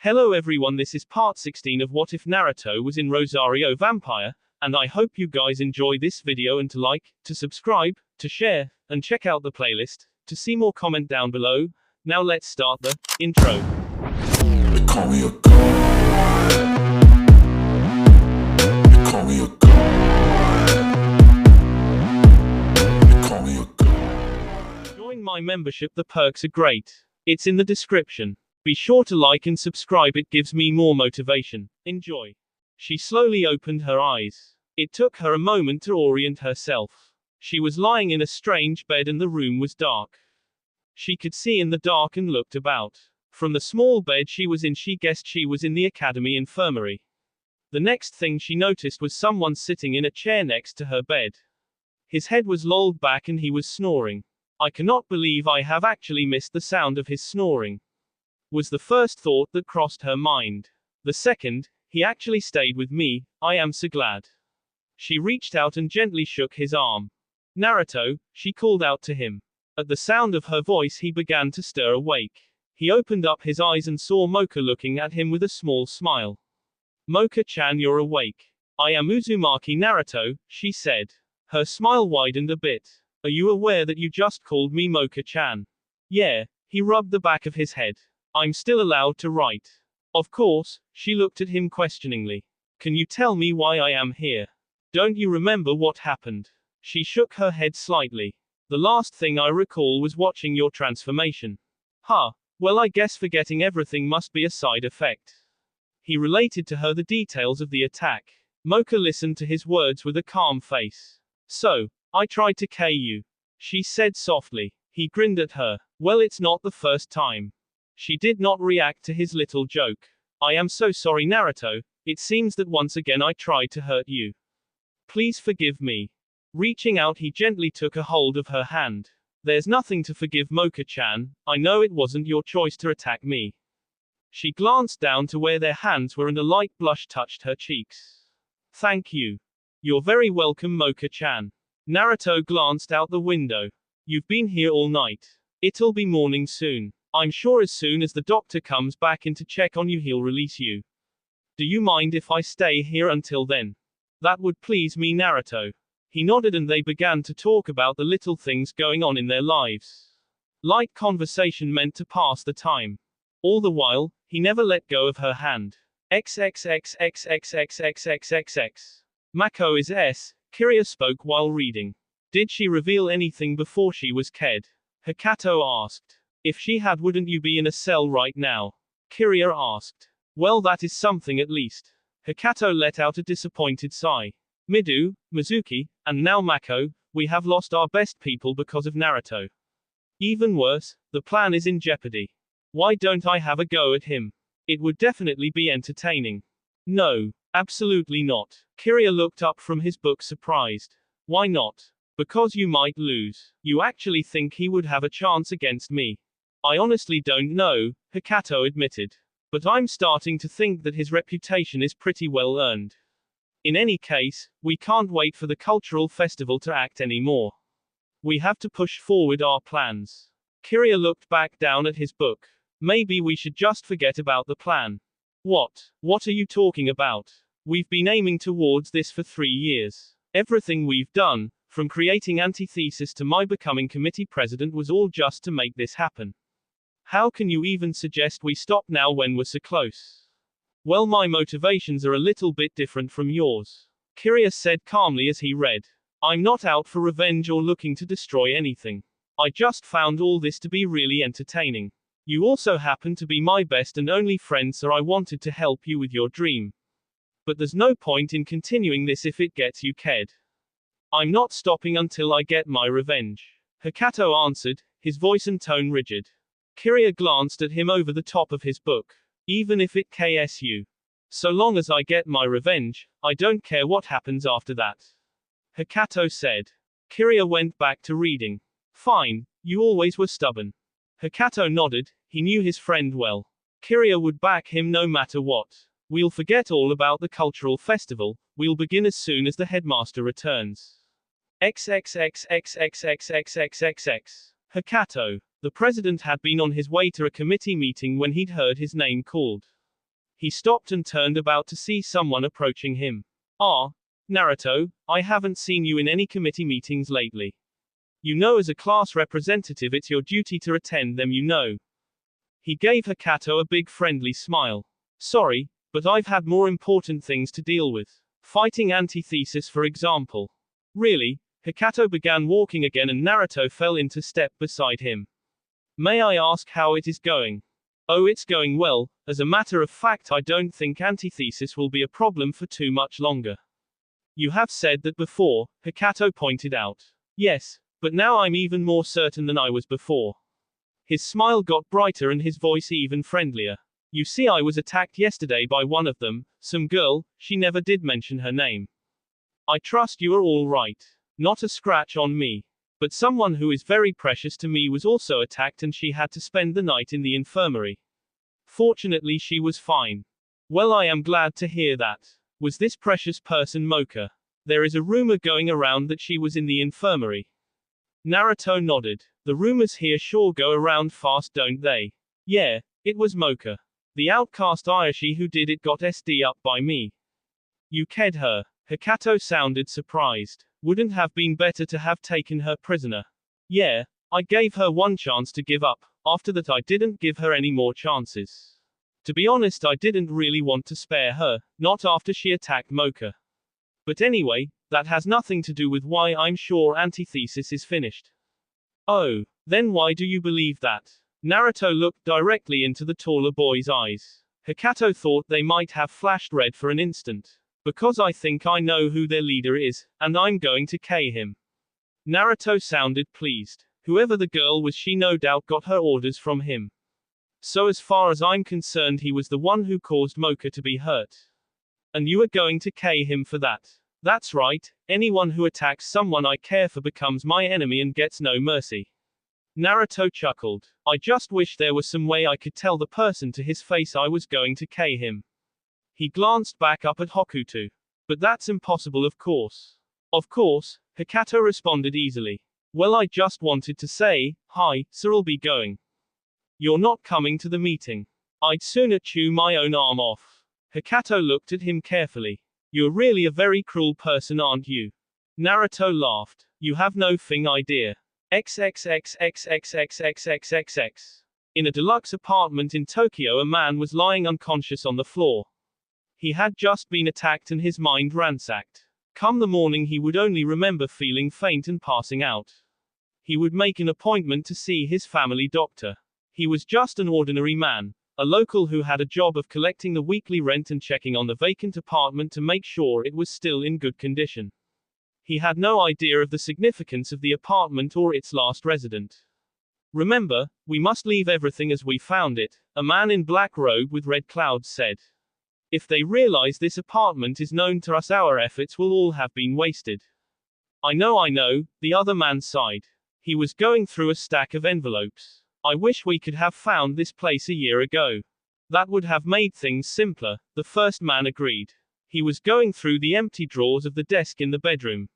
Hello everyone, this is part 16 of What If Naruto Was in Rosario Vampire, and I hope you guys enjoy this video and to like, to subscribe, to share, and check out the playlist, to see more comment down below. Now let's start the intro. They call me a god. They call me a god. They call me a god. Join my membership, the perks are great. It's in the description. Be sure to like and subscribe, it gives me more motivation. Enjoy. She slowly opened her eyes. It took her a moment to orient herself. She was lying in a strange bed and the room was dark. She could see in the dark and looked about. From the small bed she was in, she guessed she was in the academy infirmary. The next thing she noticed was someone sitting in a chair next to her bed. His head was lolled back and he was snoring. I cannot believe I have actually missed the sound of his snoring, was the first thought that crossed her mind. The second, he actually stayed with me, I am so glad. She reached out and gently shook his arm. Naruto, she called out to him. At the sound of her voice he began to stir awake. He opened up his eyes and saw Mocha looking at him with a small smile. Mocha-chan, you're awake. I am Uzumaki Naruto, she said. Her smile widened a bit. Are you aware that you just called me Mocha-chan? Yeah, he rubbed the back of his head. I'm still allowed to write. Of course, she looked at him questioningly. Can you tell me why I am here? Don't you remember what happened? She shook her head slightly. The last thing I recall was watching your transformation. Huh, well I guess forgetting everything must be a side effect. He related to her the details of the attack. Mocha listened to his words with a calm face. So, I tried to kill you, she said softly. He grinned at her. Well, it's not the first time. She did not react to his little joke. I am so sorry, Naruto. It seems that once again I tried to hurt you. Please forgive me. Reaching out, he gently took a hold of her hand. There's nothing to forgive, Mocha-chan. I know it wasn't your choice to attack me. She glanced down to where their hands were and a light blush touched her cheeks. Thank you. You're very welcome, Mocha-chan. Naruto glanced out the window. You've been here all night. It'll be morning soon. I'm sure as soon as the doctor comes back in to check on you, he'll release you. Do you mind if I stay here until then? That would please me, Naruto. He nodded and they began to talk about the little things going on in their lives. Light conversation meant to pass the time. All the while, he never let go of her hand. XXXXXXXXXX. Mako is S, Kiriya spoke while reading. Did she reveal anything before she was killed? Hikato asked. If she had, wouldn't you be in a cell right now? Kiriya asked. Well, that is something at least. Hikato let out a disappointed sigh. Midu, Mizuki, and now Mako, we have lost our best people because of Naruto. Even worse, the plan is in jeopardy. Why don't I have a go at him? It would definitely be entertaining. No, absolutely not. Kiriya looked up from his book surprised. Why not? Because you might lose. You actually think he would have a chance against me? I honestly don't know, Hikato admitted. But I'm starting to think that his reputation is pretty well earned. In any case, we can't wait for the cultural festival to act anymore. We have to push forward our plans. Kiriya looked back down at his book. Maybe we should just forget about the plan. What? What are you talking about? We've been aiming towards this for 3 years. Everything we've done, from creating antithesis to my becoming committee president, was all just to make this happen. How can you even suggest we stop now when we're so close? Well, my motivations are a little bit different from yours, Kiriya said calmly as he read. I'm not out for revenge or looking to destroy anything. I just found all this to be really entertaining. You also happen to be my best and only friend, so I wanted to help you with your dream. But there's no point in continuing this if it gets you killed. I'm not stopping until I get my revenge, Hikato answered, his voice and tone rigid. Kiriya glanced at him over the top of his book. Even if it KSU. So long as I get my revenge, I don't care what happens after that, Hikato said. Kiriya went back to reading. Fine, you always were stubborn. Hikato nodded, he knew his friend well. Kiriya would back him no matter what. We'll forget all about the cultural festival, we'll begin as soon as the headmaster returns. XXXXXXXXXX. Hikato. The president had been on his way to a committee meeting when he'd heard his name called. He stopped and turned about to see someone approaching him. Ah, Naruto, I haven't seen you in any committee meetings lately. You know, as a class representative, it's your duty to attend them, you know. He gave Hikato a big friendly smile. Sorry, but I've had more important things to deal with. Fighting antithesis, for example. Really? Hikato began walking again and Naruto fell into step beside him. May I ask how it is going? Oh, it's going well. As a matter of fact, I don't think antithesis will be a problem for too much longer. You have said that before, Hikato pointed out. Yes, but now I'm even more certain than I was before. His smile got brighter and his voice even friendlier. You see, I was attacked yesterday by one of them, some girl, she never did mention her name. I trust you are all right. Not a scratch on me. But someone who is very precious to me was also attacked and she had to spend the night in the infirmary. Fortunately, she was fine. Well, I am glad to hear that. Was this precious person Mocha? There is a rumor going around that she was in the infirmary. Naruto nodded. The rumors here sure go around fast, don't they? Yeah, it was Mocha. The outcast Ayashi who did it got SD up by me. You ked her. Hikato sounded surprised. Wouldn't have been better to have taken her prisoner? Yeah, I gave her one chance to give up. After that I didn't give her any more chances. To be honest, I didn't really want to spare her, not after she attacked Mocha. But anyway, that has nothing to do with why I'm sure antithesis is finished. Oh, then why do you believe that? Naruto looked directly into the taller boy's eyes. Hikato thought they might have flashed red for an instant. Because I think I know who their leader is, and I'm going to K him. Naruto sounded pleased. Whoever the girl was, she no doubt got her orders from him. So as far as I'm concerned, he was the one who caused Mocha to be hurt. And you are going to K him for that. That's right, anyone who attacks someone I care for becomes my enemy and gets no mercy. Naruto chuckled. I just wish there was some way I could tell the person to his face I was going to K him. He glanced back up at Hokuto. But that's impossible, of course. Of course, Hikato responded easily. Well, I just wanted to say, hi, sir, I'll be going. You're not coming to the meeting. I'd sooner chew my own arm off. Hikato looked at him carefully. You're really a very cruel person, aren't you? Naruto laughed. You have no thing idea. XXXXXXXXXX. In a deluxe apartment in Tokyo, a man was lying unconscious on the floor. He had just been attacked and his mind ransacked. Come the morning, he would only remember feeling faint and passing out. He would make an appointment to see his family doctor. He was just an ordinary man, a local who had a job of collecting the weekly rent and checking on the vacant apartment to make sure it was still in good condition. He had no idea of the significance of the apartment or its last resident. Remember, we must leave everything as we found it, a man in black robe with red clouds said. If they realize this apartment is known to us, our efforts will all have been wasted. I know, the other man sighed. He was going through a stack of envelopes. I wish we could have found this place a year ago. That would have made things simpler, the first man agreed. He was going through the empty drawers of the desk in the bedroom.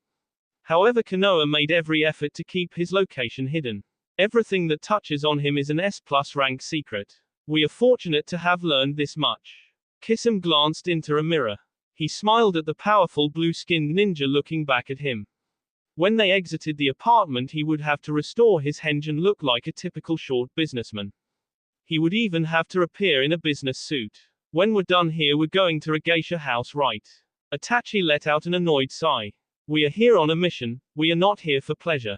However, Konoha made every effort to keep his location hidden. Everything that touches on him is an S+ rank secret. We are fortunate to have learned this much. Kisame glanced into a mirror. He smiled at the powerful blue-skinned ninja looking back at him. When they exited the apartment, he would have to restore his henge and look like a typical short businessman. He would even have to appear in a business suit. When we're done here, we're going to a geisha house, right? Itachi let out an annoyed sigh. We are here on a mission, we are not here for pleasure.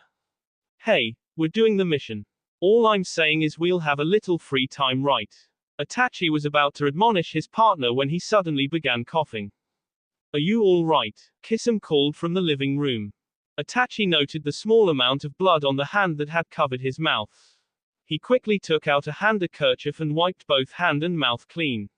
Hey, we're doing the mission. All I'm saying is we'll have a little free time, right? Itachi was about to admonish his partner when he suddenly began coughing. Are you all right? Kisame called from the living room. Itachi noted the small amount of blood on the hand that had covered his mouth. He quickly took out a handkerchief and wiped both hand and mouth clean.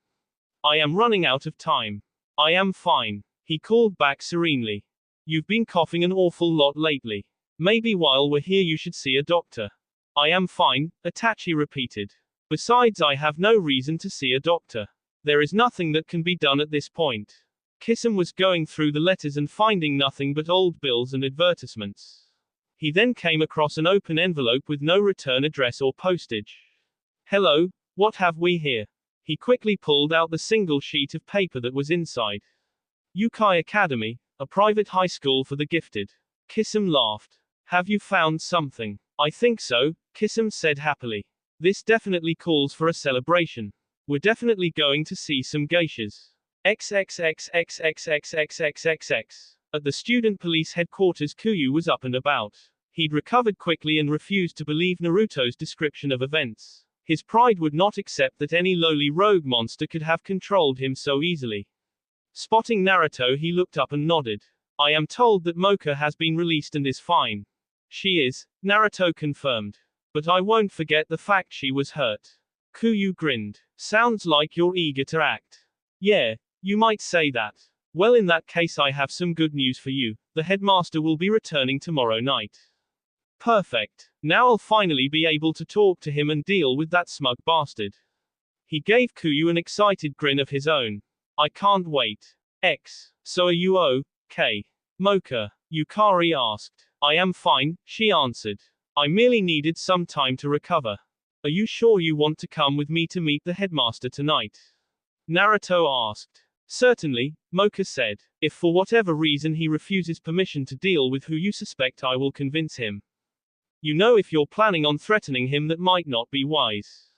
I am running out of time. I am fine. He called back serenely. You've been coughing an awful lot lately. Maybe while we're here you should see a doctor. I am fine, Itachi repeated. Besides, I have no reason to see a doctor. There is nothing that can be done at this point. Kisame was going through the letters and finding nothing but old bills and advertisements. He then came across an open envelope with no return address or postage. Hello, what have we here? He quickly pulled out the single sheet of paper that was inside. Yukai Academy, a private high school for the gifted. Kisum laughed. Have you found something? I think so, Kisum said happily. This definitely calls for a celebration. We're definitely going to see some geishas. XXXXXXXXXX. At the student police headquarters, Kuyu was up and about. He'd recovered quickly and refused to believe Naruto's description of events. His pride would not accept that any lowly rogue monster could have controlled him so easily. Spotting Naruto, he looked up and nodded. I am told that Mocha has been released and is fine. She is, Naruto confirmed. But I won't forget the fact she was hurt. Kuyu grinned. Sounds like you're eager to act. Yeah, you might say that. Well, in that case, I have some good news for you. The headmaster will be returning tomorrow night. Perfect. Now I'll finally be able to talk to him and deal with that smug bastard. He gave Kuyu an excited grin of his own. I can't wait. So are you okay? Mocha, Yukari asked. I am fine, she answered. I merely needed some time to recover. Are you sure you want to come with me to meet the headmaster tonight? Naruto asked. Certainly, Mocha said. If for whatever reason he refuses permission to deal with who you suspect, I will convince him. You know, if you're planning on threatening him, that might not be wise.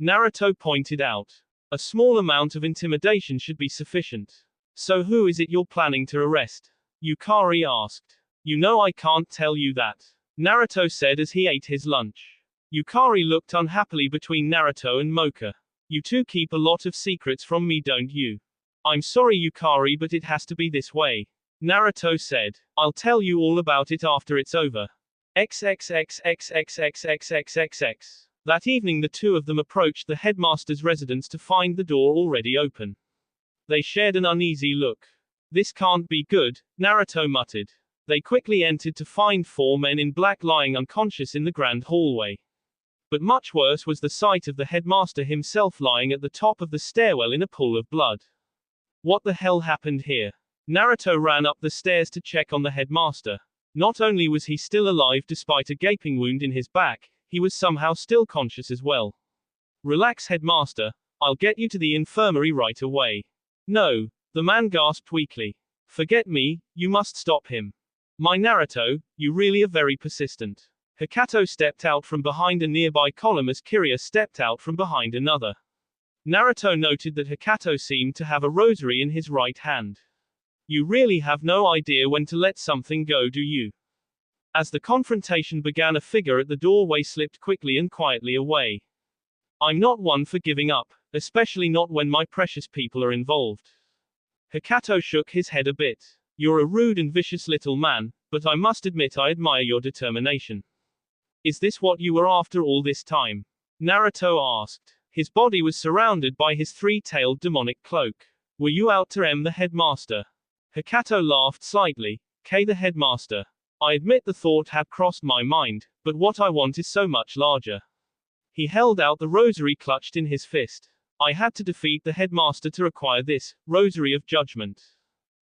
Naruto pointed out. A small amount of intimidation should be sufficient. So who is it you're planning to arrest? Yukari asked. You know I can't tell you that. Naruto said as he ate his lunch. Yukari looked unhappily between Naruto and Mocha. You two keep a lot of secrets from me, don't you? I'm sorry, Yukari, but it has to be this way. Naruto said. I'll tell you all about it after it's over. XXXXXXXXXX. That evening, the two of them approached the headmaster's residence to find the door already open. They shared an uneasy look. This can't be good, Naruto muttered. They quickly entered to find 4 men in black lying unconscious in the grand hallway. But much worse was the sight of the headmaster himself lying at the top of the stairwell in a pool of blood. What the hell happened here? Naruto ran up the stairs to check on the headmaster. Not only was he still alive despite a gaping wound in his back, he was somehow still conscious as well. Relax, headmaster. I'll get you to the infirmary right away. No, the man gasped weakly. Forget me, you must stop him. My Naruto, you really are very persistent. Hikato stepped out from behind a nearby column as Kiryu stepped out from behind another. Naruto noted that Hikato seemed to have a rosary in his right hand. You really have no idea when to let something go, do you? As the confrontation began, a figure at the doorway slipped quickly and quietly away. I'm not one for giving up, especially not when my precious people are involved. Hikato shook his head a bit. You're a rude and vicious little man, but I must admit I admire your determination. Is this what you were after all this time? Naruto asked. His body was surrounded by his 3-tailed demonic cloak. Were you out to the headmaster? Hikato laughed slightly. The headmaster. I admit the thought had crossed my mind, but what I want is so much larger. He held out the rosary clutched in his fist. I had to defeat the headmaster to acquire this rosary of judgment.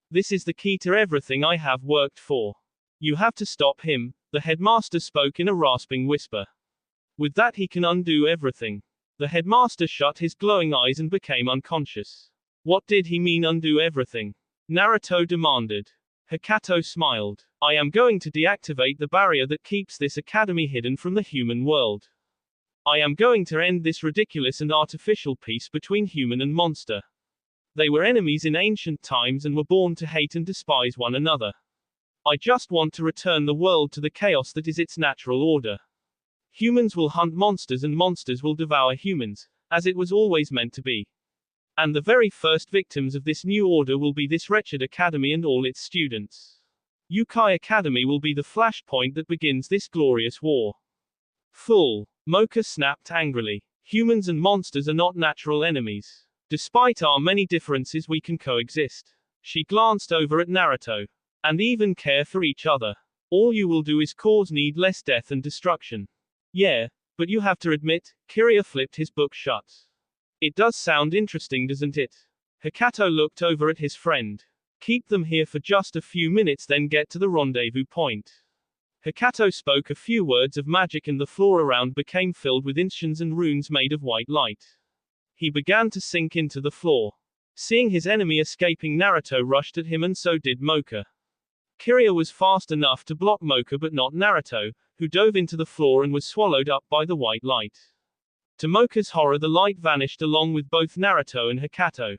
This is the key to everything I have worked for. You have to stop him, the headmaster spoke in a rasping whisper. With that he can undo everything. The headmaster shut his glowing eyes and became unconscious. What did he mean, undo everything? Naruto demanded. Hikato smiled. I am going to deactivate the barrier that keeps this academy hidden from the human world. I am going to end this ridiculous and artificial peace between human and monster. They were enemies in ancient times and were born to hate and despise one another. I just want to return the world to the chaos that is its natural order. Humans will hunt monsters and monsters will devour humans, as it was always meant to be. And the very first victims of this new order will be this wretched academy and all its students. Yukai Academy will be the flashpoint that begins this glorious war. Fool! Mocha snapped angrily. Humans and monsters are not natural enemies. Despite our many differences, we can coexist. She glanced over at Naruto. And even care for each other. All you will do is cause needless death and destruction. Yeah, but you have to admit, Kiryu flipped his book shut. It does sound interesting, doesn't it? Hikato looked over at his friend. Keep them here for just a few minutes, then get to the rendezvous point. Hikato spoke a few words of magic and the floor around became filled with inscriptions and runes made of white light. He began to sink into the floor. Seeing his enemy escaping, Naruto rushed at him, and so did Mocha. Kiryu was fast enough to block Mocha but not Naruto, who dove into the floor and was swallowed up by the white light. To Mocha's horror, the light vanished along with both Naruto and Hikato.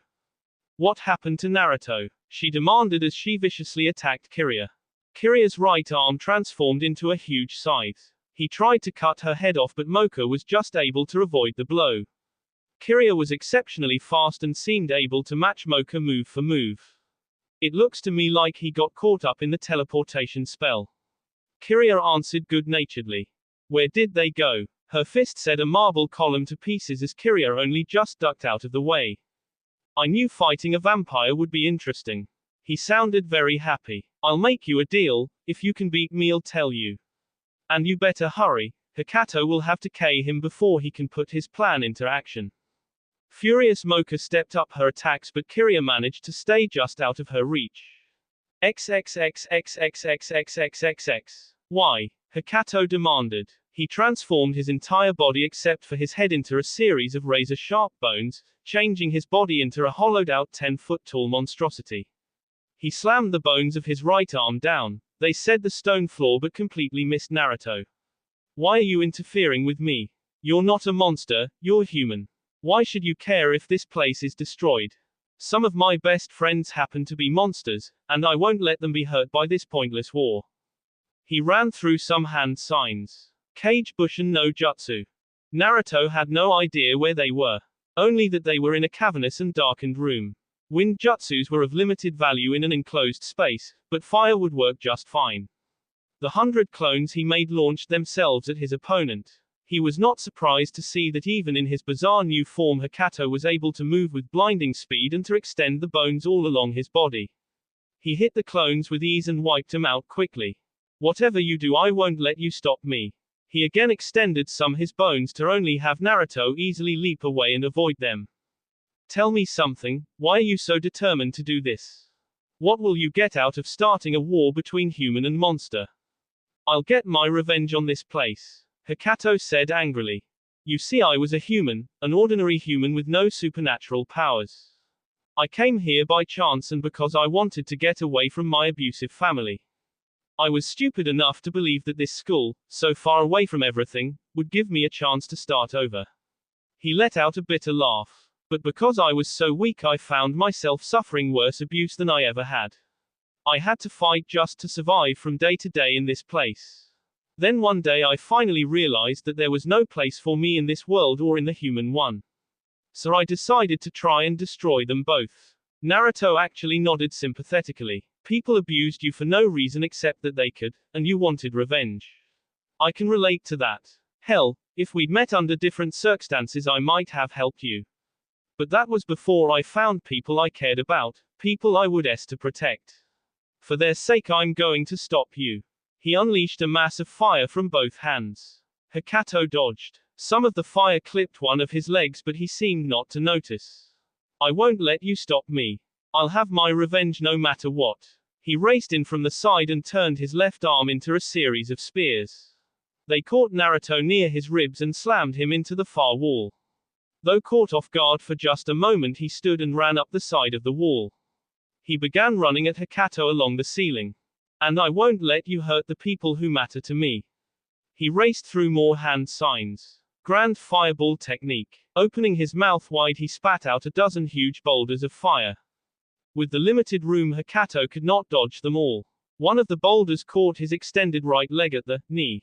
What happened to Naruto? She demanded as she viciously attacked Kiryu. Kiryu's right arm transformed into a huge scythe. He tried to cut her head off, but Mocha was just able to avoid the blow. Kiryu was exceptionally fast and seemed able to match Mocha move for move. It looks to me like he got caught up in the teleportation spell. Kiryu answered good-naturedly. Where did they go? Her fist set a marble column to pieces as Kiryu only just ducked out of the way. I knew fighting a vampire would be interesting. He sounded very happy. I'll make you a deal. If you can beat me, I'll tell you. And you better hurry. Hikato will have to KO him before he can put his plan into action. Furious Mocha stepped up her attacks, but Kiryu managed to stay just out of her reach. XXXXXXXXXX. Why? Hikato demanded. He transformed his entire body except for his head into a series of razor-sharp bones, changing his body into a hollowed-out 10-foot-tall monstrosity. He slammed the bones of his right arm down. They said the stone floor but completely missed Naruto. Why are you interfering with me? You're not a monster, you're human. Why should you care if this place is destroyed? Some of my best friends happen to be monsters, and I won't let them be hurt by this pointless war. He ran through some hand signs. Kage Bushin no Jutsu. Naruto had no idea where they were. Only that they were in a cavernous and darkened room. Wind jutsus were of limited value in an enclosed space, but fire would work just fine. The 100 clones he made launched themselves at his opponent. He was not surprised to see that even in his bizarre new form, Hikato was able to move with blinding speed and to extend the bones all along his body. He hit the clones with ease and wiped them out quickly. Whatever you do, I won't let you stop me. He again extended some his bones to only have Naruto easily leap away and avoid them. Tell me something, why are you so determined to do this? What will you get out of starting a war between human and monster? I'll get my revenge on this place. Hikato said angrily. You see, I was a human, an ordinary human with no supernatural powers. I came here by chance and because I wanted to get away from my abusive family. I was stupid enough to believe that this school, so far away from everything, would give me a chance to start over. He let out a bitter laugh. But because I was so weak, I found myself suffering worse abuse than I ever had. I had to fight just to survive from day to day in this place. Then one day I finally realized that there was no place for me in this world or in the human one. So I decided to try and destroy them both. Naruto actually nodded sympathetically. People abused you for no reason except that they could, and you wanted revenge. I can relate to that. Hell, if we'd met under different circumstances, I might have helped you. But that was before I found people I cared about, people I would to protect. For their sake, I'm going to stop you. He unleashed a mass of fire from both hands. Hikato dodged. Some of the fire clipped one of his legs, but he seemed not to notice. I won't let you stop me. I'll have my revenge no matter what. He raced in from the side and turned his left arm into a series of spears. They caught Naruto near his ribs and slammed him into the far wall. Though caught off guard for just a moment, he stood and ran up the side of the wall. He began running at Hikato along the ceiling. And I won't let you hurt the people who matter to me. He raced through more hand signs. Grand fireball technique. Opening his mouth wide, he spat out a dozen huge boulders of fire. With the limited room, Hikato could not dodge them all. One of the boulders caught his extended right leg at the knee.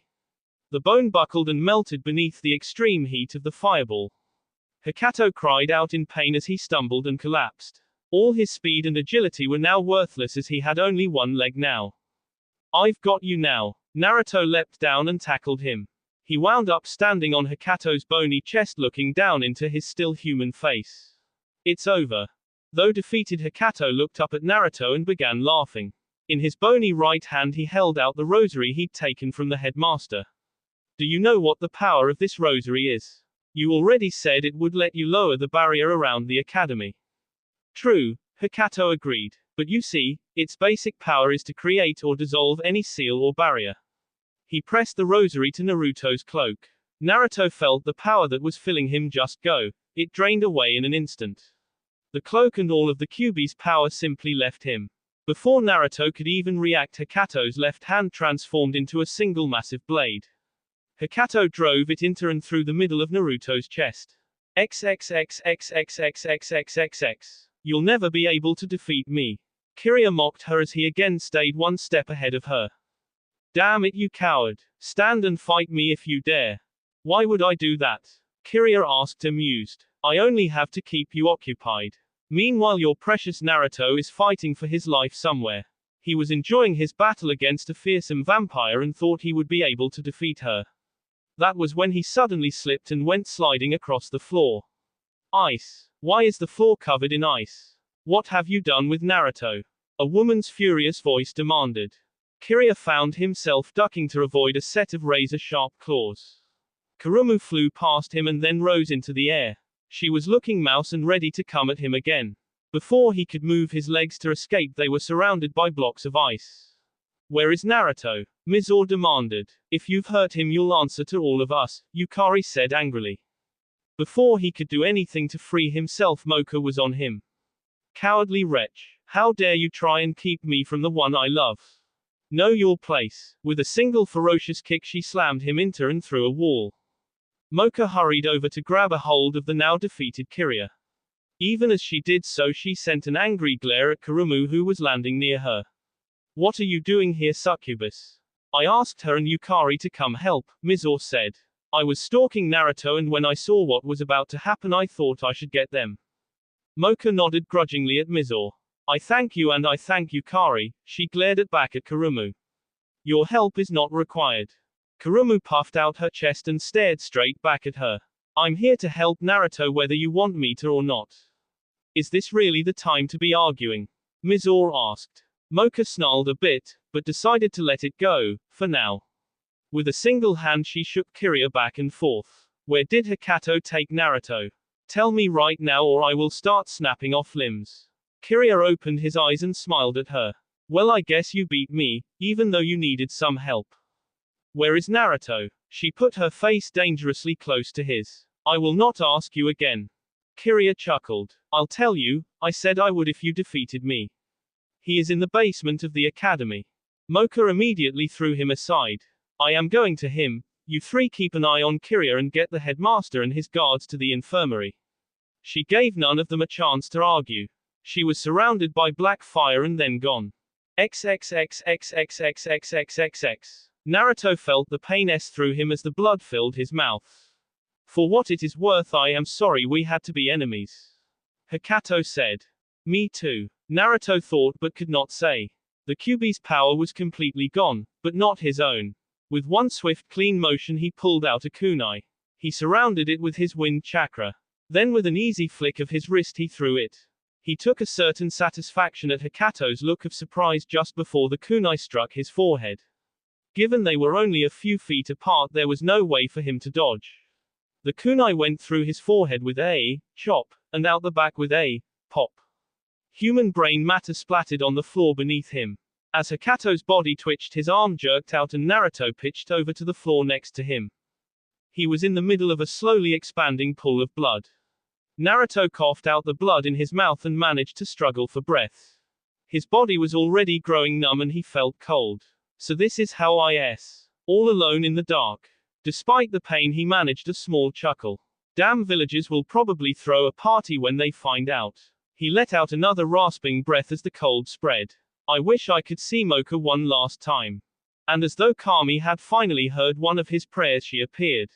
The bone buckled and melted beneath the extreme heat of the fireball. Hikato cried out in pain as he stumbled and collapsed. All his speed and agility were now worthless as he had only one leg now. I've got you now. Naruto leapt down and tackled him. He wound up standing on Hikato's bony chest, looking down into his still human face. It's over. Though defeated, Hikato looked up at Naruto and began laughing. In his bony right hand he held out the rosary he'd taken from the headmaster. Do you know what the power of this rosary is? You already said it would let you lower the barrier around the academy. True, Hikato agreed. But you see, its basic power is to create or dissolve any seal or barrier. He pressed the rosary to Naruto's cloak. Naruto felt the power that was filling him just go. It drained away in an instant. The cloak and all of the Kyuubi's power simply left him. Before Naruto could even react, Hakato's left hand transformed into a single massive blade. Hakato drove it into and through the middle of Naruto's chest. XXXXXXXXXX. You'll never be able to defeat me. Kiriya mocked her as he again stayed one step ahead of her. Damn it, you coward. Stand and fight me if you dare. Why would I do that? Kiriya asked, amused. I only have to keep you occupied. Meanwhile, your precious Naruto is fighting for his life somewhere. He was enjoying his battle against a fearsome vampire and thought he would be able to defeat her. That was when he suddenly slipped and went sliding across the floor. Ice. Why is the floor covered in ice? What have you done with Naruto? A woman's furious voice demanded. Kiriya found himself ducking to avoid a set of razor-sharp claws. Kurumu flew past him and then rose into the air. She was looking mouse and ready to come at him again. Before he could move his legs to escape, they were surrounded by blocks of ice. Where is Naruto? Mizore demanded. If you've hurt him, you'll answer to all of us, Yukari said angrily. Before he could do anything to free himself, Mocha was on him. Cowardly wretch. How dare you try and keep me from the one I love? Know your place. With a single ferocious kick, she slammed him into and through a wall. Mocha hurried over to grab a hold of the now defeated Kiriya. Even as she did so, she sent an angry glare at Kurumu, who was landing near her. What are you doing here, succubus? I asked her and Yukari to come help, Mizore said. I was stalking Naruto, and when I saw what was about to happen, I thought I should get them. Mocha nodded grudgingly at Mizore. I thank you and I thank Yukari, she glared back at Kurumu. Your help is not required. Kurumu puffed out her chest and stared straight back at her. I'm here to help Naruto whether you want me to or not. Is this really the time to be arguing? Mizore asked. Mocha snarled a bit, but decided to let it go, for now. With a single hand she shook Kiriya back and forth. Where did Hakato take Naruto? Tell me right now or I will start snapping off limbs. Kiriya opened his eyes and smiled at her. Well, I guess you beat me, even though you needed some help. Where is Naruto? She put her face dangerously close to his. I will not ask you again. Kiriya chuckled. I'll tell you, I said I would if you defeated me. He is in the basement of the academy. Mocha immediately threw him aside. I am going to him. You three keep an eye on Kiriya and get the headmaster and his guards to the infirmary. She gave none of them a chance to argue. She was surrounded by black fire and then gone. XXXXXXXXXXX. Naruto felt the pain through him as the blood filled his mouth. For what it is worth, I am sorry we had to be enemies. Hakato said. Me too. Naruto thought but could not say. The Kyuubi's power was completely gone, but not his own. With one swift clean motion he pulled out a kunai. He surrounded it with his wind chakra. Then with an easy flick of his wrist he threw it. He took a certain satisfaction at Hakato's look of surprise just before the kunai struck his forehead. Given they were only a few feet apart, there was no way for him to dodge. The kunai went through his forehead with a chop, and out the back with a pop. Human brain matter splattered on the floor beneath him. As Hakato's body twitched, his arm jerked out and Naruto pitched over to the floor next to him. He was in the middle of a slowly expanding pool of blood. Naruto coughed out the blood in his mouth and managed to struggle for breath. His body was already growing numb and he felt cold. So this is how all alone in the dark. Despite the pain he managed a small chuckle. Damn, villagers will probably throw a party when they find out. He let out another rasping breath as the cold spread. I wish I could see Mocha one last time. And as though Kami had finally heard one of his prayers, she appeared.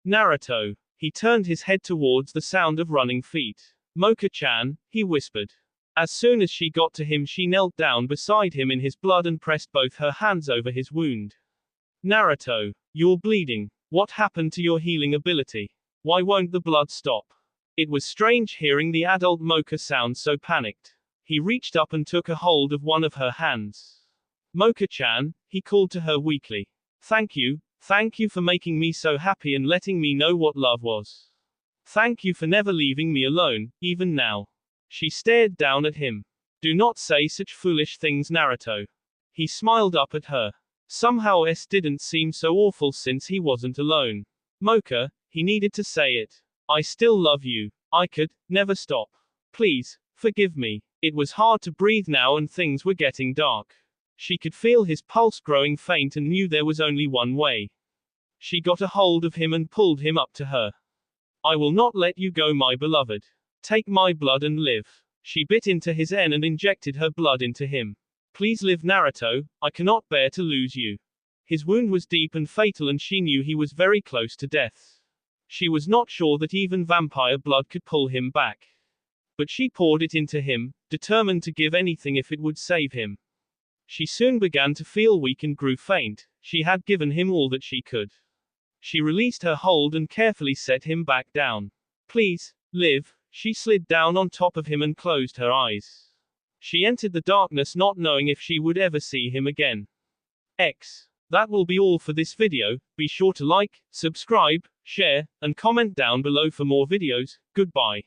Naruto. He turned his head towards the sound of running feet. Mocha-chan, he whispered. As soon as she got to him, she knelt down beside him in his blood and pressed both her hands over his wound. Naruto, you're bleeding. What happened to your healing ability? Why won't the blood stop? It was strange hearing the adult Mocha sound so panicked. He reached up and took a hold of one of her hands. Mocha-chan, he called to her weakly. Thank you for making me so happy and letting me know what love was. Thank you for never leaving me alone, even now. She stared down at him. Do not say such foolish things, Naruto. He smiled up at her. Somehow didn't seem so awful since he wasn't alone. Mocha, he needed to say it. I still love you. I could never stop. Please, forgive me. It was hard to breathe now and things were getting dark. She could feel his pulse growing faint and knew there was only one way. She got a hold of him and pulled him up to her. I will not let you go, my beloved. Take my blood and live. She bit into his en and injected her blood into him. Please live, Naruto, I cannot bear to lose you. His wound was deep and fatal and she knew he was very close to death. She was not sure that even vampire blood could pull him back. But she poured it into him, determined to give anything if it would save him. She soon began to feel weak and grew faint. She had given him all that she could. She released her hold and carefully set him back down. Please, live. She slid down on top of him and closed her eyes. She entered the darkness not knowing if she would ever see him again. That will be all for this video. Be sure to like, subscribe, share, and comment down below for more videos. Goodbye.